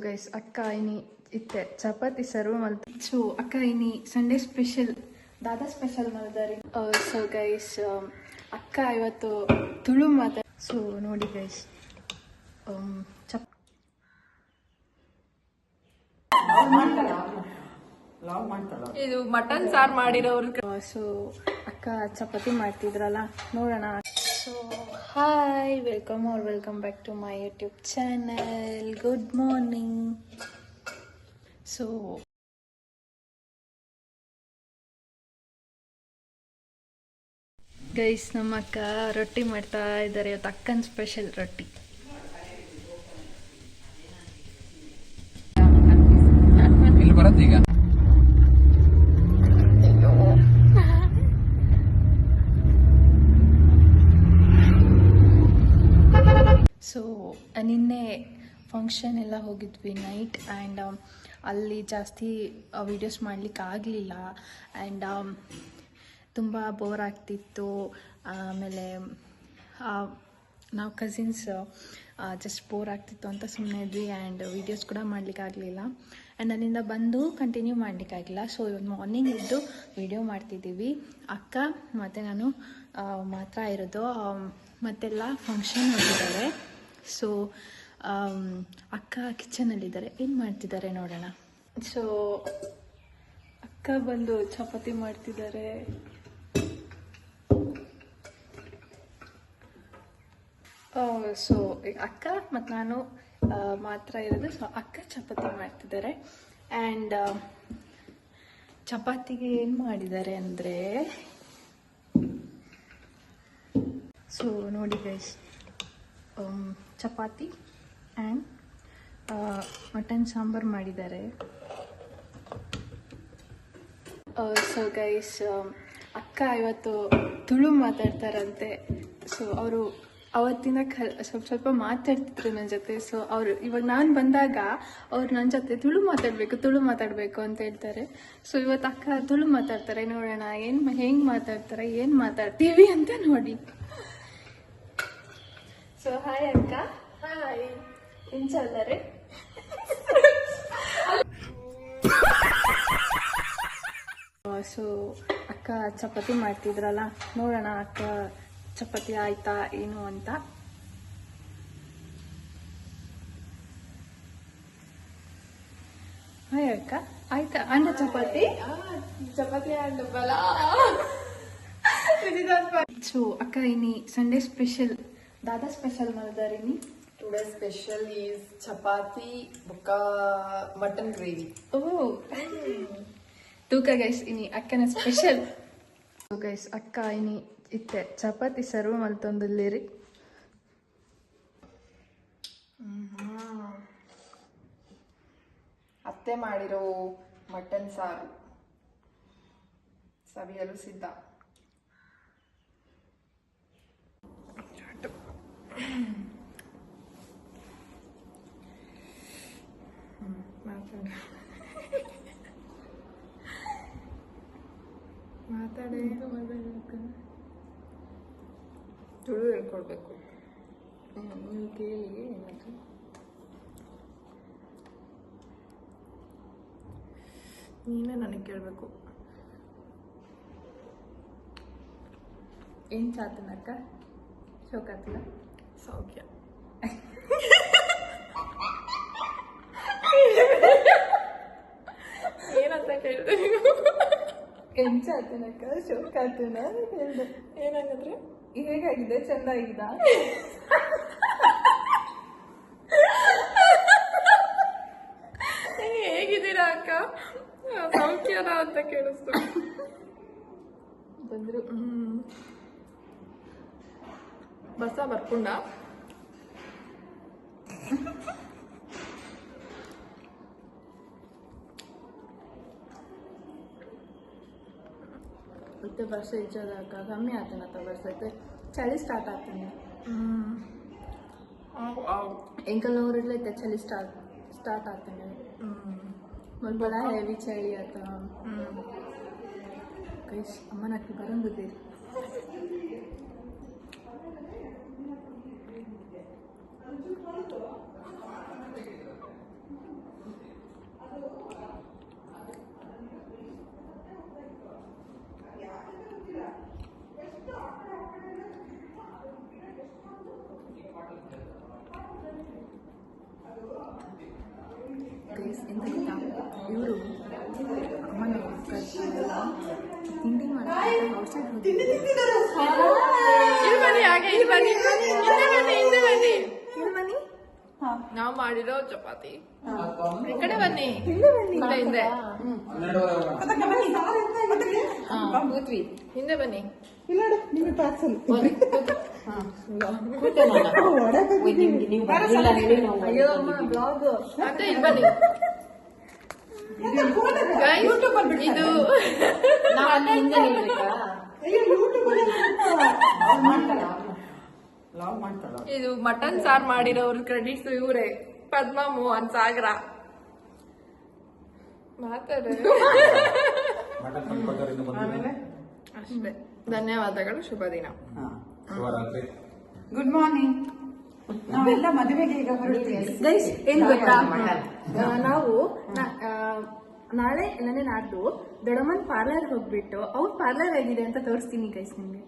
guys, akka ini itte chapati serve malta. So akka ini Sunday special, dada special malidari. So guys, akka ivattu Tulu ಮಾತಾ. So ನೋಡಿ guys, ಇದು mutton ಸಾರು ಮಾಡಿರೋರು. So ಅಕ್ಕ ಚಪಾತಿ ಮಾಡ್ತಿದ್ರಲ್ಲ ನೋಡೋಣ. So hi, welcome back to my YouTube channel. Good morning. So guys, ನಮ್ಮ ಅಕ್ಕ ರೊಟ್ಟಿ ಮಾಡ್ತಾ ಇದ್ದಾರೆ. ಇವತ್ತು ಅಕ್ಕನ ಸ್ಪೆಷಲ್ ರೊಟ್ಟಿ. ಈಗ ಸೊ ನಿನ್ನೆ ಫಂಕ್ಷನ್ ಎಲ್ಲ ಹೋಗಿದ್ವಿ ನೈಟ್, ಆ್ಯಂಡ್ ಅಲ್ಲಿ ಜಾಸ್ತಿ ವೀಡಿಯೋಸ್ ಮಾಡಲಿಕ್ಕೆ ಆಗಲಿಲ್ಲ. ಆ್ಯಂಡ್ ತುಂಬ ಬೋರ್ ಆಗ್ತಿತ್ತು. ಆಮೇಲೆ ನಾವು ಕಸಿನ್ಸ್ ಜಸ್ಟ್ ಬೋರ್ ಆಗ್ತಿತ್ತು ಅಂತ ಸುಮ್ಮನೆ ಇದ್ವಿ, ಆ್ಯಂಡ್ ವೀಡಿಯೋಸ್ ಕೂಡ ಮಾಡಲಿಕ್ಕೆ ಆಗಲಿಲ್ಲ. ಆ್ಯಂಡ್ ಅಲ್ಲಿಂದ ಬಂದು ಕಂಟಿನ್ಯೂ ಮಾಡಲಿಕ್ಕಾಗಿಲ್ಲ. ಸೊ ಇವತ್ತು ಮಾರ್ನಿಂಗ್ ಇದ್ದು ವೀಡಿಯೋ ಮಾಡ್ತಿದ್ದೀವಿ. ಅಕ್ಕ ಮತ್ತು ನಾನು ಮಾತ್ರ ಇರೋದು, ಮತ್ತೆಲ್ಲ ಫಂಕ್ಷನ್ ಹೋಗಿದ್ದಾರೆ. ಸೊ ಅಕ್ಕ ಕಿಚನಲ್ಲಿದ್ದಾರೆ, ಏನು ಮಾಡ್ತಿದ್ದಾರೆ ನೋಡೋಣ. ಸೊ ಅಕ್ಕ ಬಂದು ಚಪಾತಿ ಮಾಡ್ತಿದ್ದಾರೆ. ಸೊ ಅಕ್ಕ ಮತ್ತು ನಾನು ಮಾತ್ರ ಇರೋದು. ಸೊ ಅಕ್ಕ ಚಪಾತಿ ಮಾಡ್ತಿದ್ದಾರೆ. ಆ್ಯಂಡ್ ಚಪಾತಿಗೆ ಏನು ಮಾಡಿದ್ದಾರೆ ಅಂದರೆ, ಸೊ ನೋಡಿ guys, chapati and mutton sambar ಮಾಡಿದ್ದಾರೆ. ಸೊ ಗೈಸ್, ಅಕ್ಕ ಇವತ್ತು ತುಳು ಮಾತಾಡ್ತಾರಂತೆ. ಸೊ ಅವರು ಅವತ್ತಿನ ಸ್ವಲ್ಪ ಮಾತಾಡ್ತಿದ್ರು ನನ್ನ ಜೊತೆ. ಸೊ ಅವರು ಇವಾಗ ನಾನು ಬಂದಾಗ ಅವ್ರು ನನ್ನ ಜೊತೆ ತುಳು ಮಾತಾಡಬೇಕು ಅಂತ ಹೇಳ್ತಾರೆ. ಸೊ ಇವತ್ತು ಅಕ್ಕ ತುಳು ಮಾತಾಡ್ತಾರೆ. ನೋಡೋಣ ಹೆಂಗೆ ಮಾತಾಡ್ತಾರೆ, ಏನು ಮಾತಾಡ್ತೀವಿ ಅಂತ ನೋಡಿ. ಸೊ ಹಾಯ್ ಅಕ್ಕ. ಹಾಯ್, ಇಂಚಲ್ಲರೆ. ಸೊ ಅಕ್ಕ ಚಪಾತಿ ಮಾಡ್ತಿದ್ರಲ್ಲ ನೋಡೋಣ ಅಕ್ಕ ಚಪಾತಿ ಆಯ್ತಾ ಏನು ಅಂತ. ಹಾಯ್ ಅಕ್ಕ, ಆಯ್ತಾ ಅಂಡ ಚಪಾತಿ? ಸೊ ಅಕ್ಕ ಇನಿ ಸಂಡೇ ಸ್ಪೆಷಲ್, दादा special मलदारिनी. Today special is chapati buka mutton gravy. Oh, tuka guys, ini akkana special. So guys, akka ini itte chapati serve maltondilleri. ಅತ್ತೆ ಮಾಡಿರೋ ಮಟನ್ ಸಾರು ಸವಿಯಲು ಸಿದ್ಧ. ಮಾತಾಡಿ ತುಳು ಹೇಳ್ಕೊಡ್ಬೇಕು. ನೀವು ಕೇಳಿ ಏನಾದ್ರು. ನೀನೇ ನನಗೆ ಕೇಳಬೇಕು. ಏನು ಚಾತನಕ್ಕ ಶೋಕಾತಿಲ್ಲ ಸೌಖ್ಯ. ಏನಂತ ಕೇಳಿದೆ ನೀವು? ಎಂಚಾತನಕ್ಕ ಶೋಕಾತನ ಹೇಳಿದೆ. ಏನಂದ್ರೆ ಹೇಗಾಗಿದೆ, ಚಂದ ಆಗಿದ? ಹೇಗಿದ್ದೀರಾ ಅಕ್ಕ, ಸೌಖ್ಯನ ಅಂತ ಕೇಳಿಸ್ತು. ಬಂದ್ರು. ಬಸ ಬರ್ಕೊಂಡ. इतने वर्ष इच्छा कमी आते ना, तो वर्ष इतने 40 स्टार्ट आते हैं. एंकल लोग इतने 40 स्टार्ट आते हैं. बहुत बड़ा हैवी चली आता. कहीं अम्मा ना की बरन बुद्धि. ಗೈಸ್ ಎಂತ ಗೊತ್ತಾ, ಇವರು ಅಮ್ಮನ ತಿಂಡಿ ಮಾಡ್ತಾರೆ ಔಟ್ಸೈಡ್ ಹೋಗಿ ಇಲ್ಲಿ ಬನ್ನಿ, ಹಾಗೆ ಇಲ್ಲಿ ಬನ್ನಿ, ಹಿಂದೆ ಬನ್ನಿ. ನಾವು ಮಾಡಿರೋ ಚಪಾತಿ ಈ ಕಡೆ ಬನ್ನಿ, ಹಿಂದೆ ಹಿಂದೆ ಬನ್ನಿ. ಅಯ್ಯೋ ಅಮ್ಮ ಬ್ಲಾಗ್ ಮತ್ತೆ ಇಲ್ಲಿ ಬನ್ನಿ. Guys, ಇದು ಇದು ಮಟನ್ ಸಾರ್ ಮಾಡಿರೋರ್ ಕ್ರೆಡಿಟ್ಸ್ ಇವರೇ, ಪದ್ಮ ಮೋಹನ್ ಸಾಗರ. ಮಾತಾಡ ಅಷ್ಟೇ. ಧನ್ಯವಾದಗಳು, ಶುಭ ದಿನ. Good morning. ನಾವೆಲ್ಲ ಮದುವೆಗೆ ಈಗ ಹೊರಡ್ತೀವಿ. ಗೈಸ್ ಏನ್ ಗೊತ್ತಾ, ನಾವು ನಾಳೆ ಇಲ್ಲನೆ ನಾಡ್ದು ದೊಡ್ಡಮ್ಮನ್ ಪಾರ್ಲರ್ ಹೋಗ್ಬಿಟ್ಟು ಅವ್ರ ಪಾರ್ಲರ್ ಆಗಿದೆ ಅಂತ ತೋರಿಸ್ತೀನಿ ಗೈಸ್ ನಿಮ್ಗೆ.